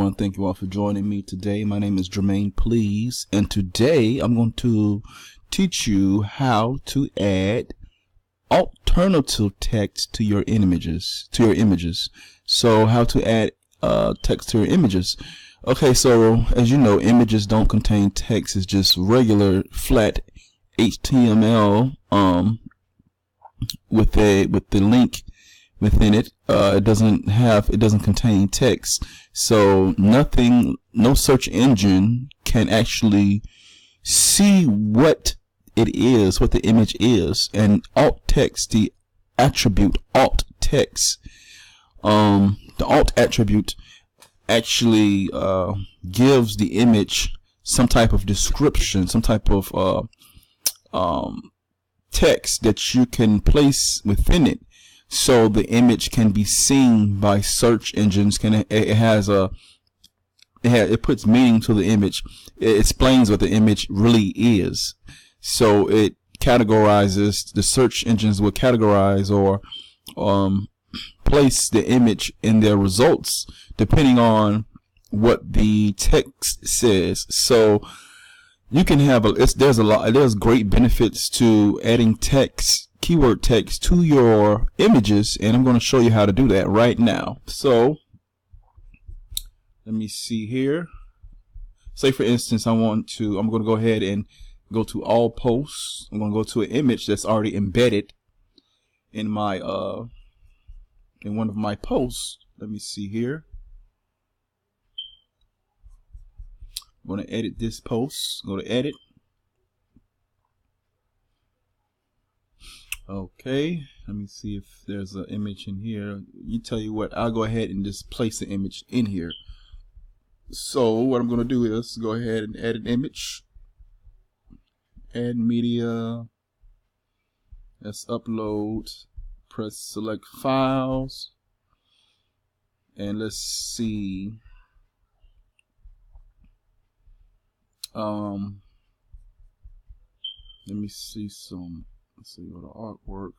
everyone. Thank you all for joining me today. My name is Jermaine Please, and today I'm going to teach you how to add alternative text to your images. So how to add text to your images. Okay, so as you know, images don't contain text. It's just regular flat HTML with the link within it. It doesn't contain text, so no search engine can actually see what it is, what the image is. And alt text, the attribute alt text, the alt attribute actually gives the image some type of description, some type of text that you can place within it, so the image can be seen by search engines. It puts meaning to the image. It explains what the image really is. So it categorizes, the search engines will categorize or place the image in their results depending on what the text says. So you can have there's great benefits to adding text, keyword text, to your images, and I'm going to show you how to do that right now. So let me see here. Say for instance, I'm going to go ahead and go to all posts. I'm going to go to an image that's already embedded in my in one of my posts. Let me see here. I'm going to edit this post. Go to edit. Okay, let me see if there's an image in here. Tell you what, I'll go ahead and just place the image in here. So what I'm going to do is go ahead and add an image. Add media. Let's upload. Press select files. And let's see. Let me see some. Let's see what the artwork.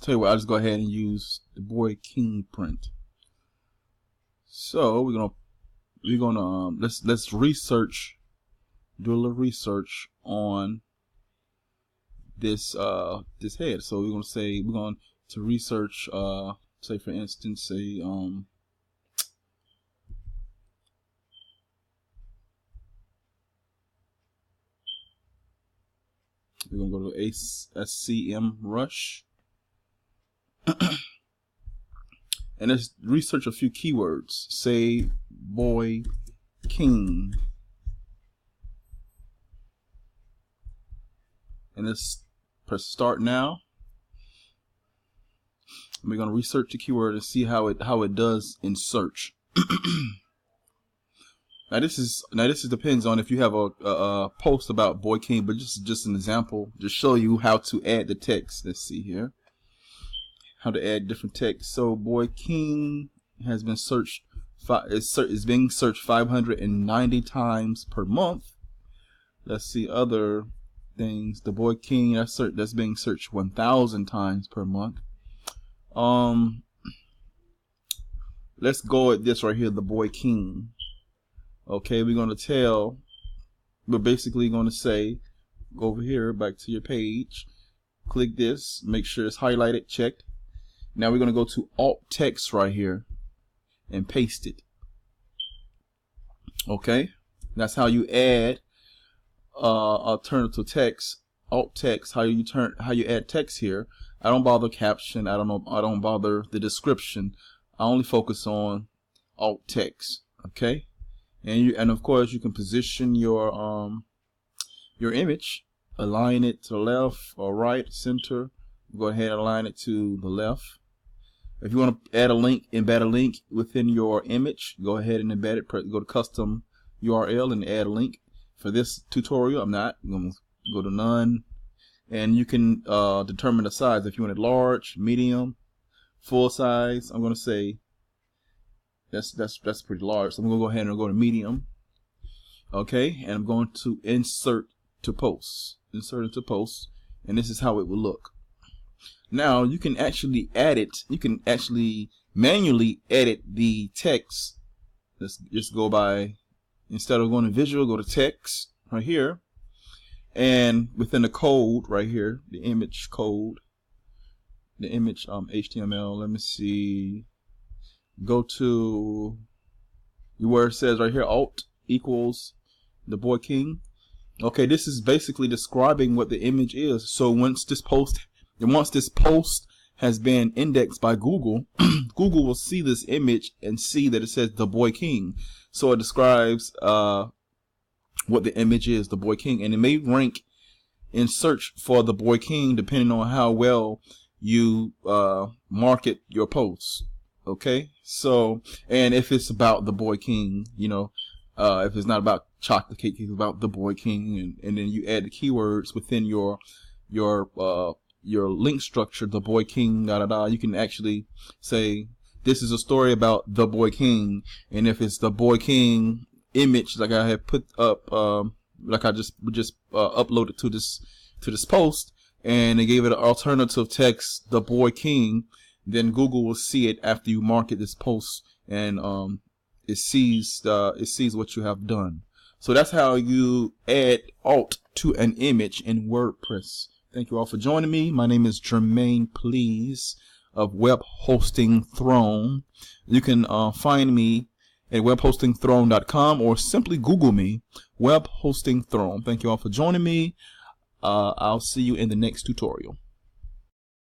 Tell you what, I'll just go ahead and use the Boy King print. So we're gonna let's research, do a little research on this this head. So we're going to research say for instance say we're going to go to SCM Rush and let's research a few keywords. Say Boy King, and let's press start now. We're going to research the keyword and see how it does in search. Now this depends on if you have a post about Boy King, but just an example to show you how to add the text. Let's see here how to add different text. So Boy King has been searched. It's being searched 590 times per month. Let's see other things. The Boy King that's being searched 1,000 times per month. Let's go at this right here, the Boy King. Okay, we're basically going to say, go over here, back to your page, click this, make sure it's highlighted, checked. Now we're going to go to alt text right here and paste it. Okay, that's how you add alternative text, alt text. How you add text here. I don't bother caption. I don't bother the description. I only focus on alt text. Okay. And of course you can position your image, align it to the left or right, center. Go ahead and align it to the left. If you want to add a link, embed a link within your image, go ahead and embed it. Go to custom URL and add a link. For this tutorial, I'm going to go to none, and you can determine the size. If you want it large, medium, full size, I'm going to say that's pretty large. So I'm going to go ahead and go to medium. Okay, and I'm going to insert to post. Insert into post, and this is how it will look. Now you can actually add it. You can actually manually edit the text. Let's just go by, instead of going to visual, go to text right here. And within the code right here, the image code, the image HTML, let me see, go to where it says right here, alt equals the boy king. Okay, this is basically describing what the image is. So once this post has been indexed by Google, Google will see this image and see that it says the boy king. So it describes what the image is, the boy king, and it may rank in search for the boy king depending on how well you market your posts. Okay, so, and if it's about the boy king, you know, if it's not about chocolate cake, it's about the boy king, and then you add the keywords within your link structure, the boy king, you can actually say this is a story about the boy king. And if it's the boy king image, like I have put up, like I just uploaded to this post, and they gave it an alternative text, the boy king, then Google will see it after you market this post, and it sees what you have done. So that's how you add alt to an image in WordPress. Thank you all for joining me. My name is Jermaine Please of Web Hosting Throne. You can find me at webhostingthrone.com or simply Google me, Web Hosting Throne. Thank you all for joining me. I'll see you in the next tutorial.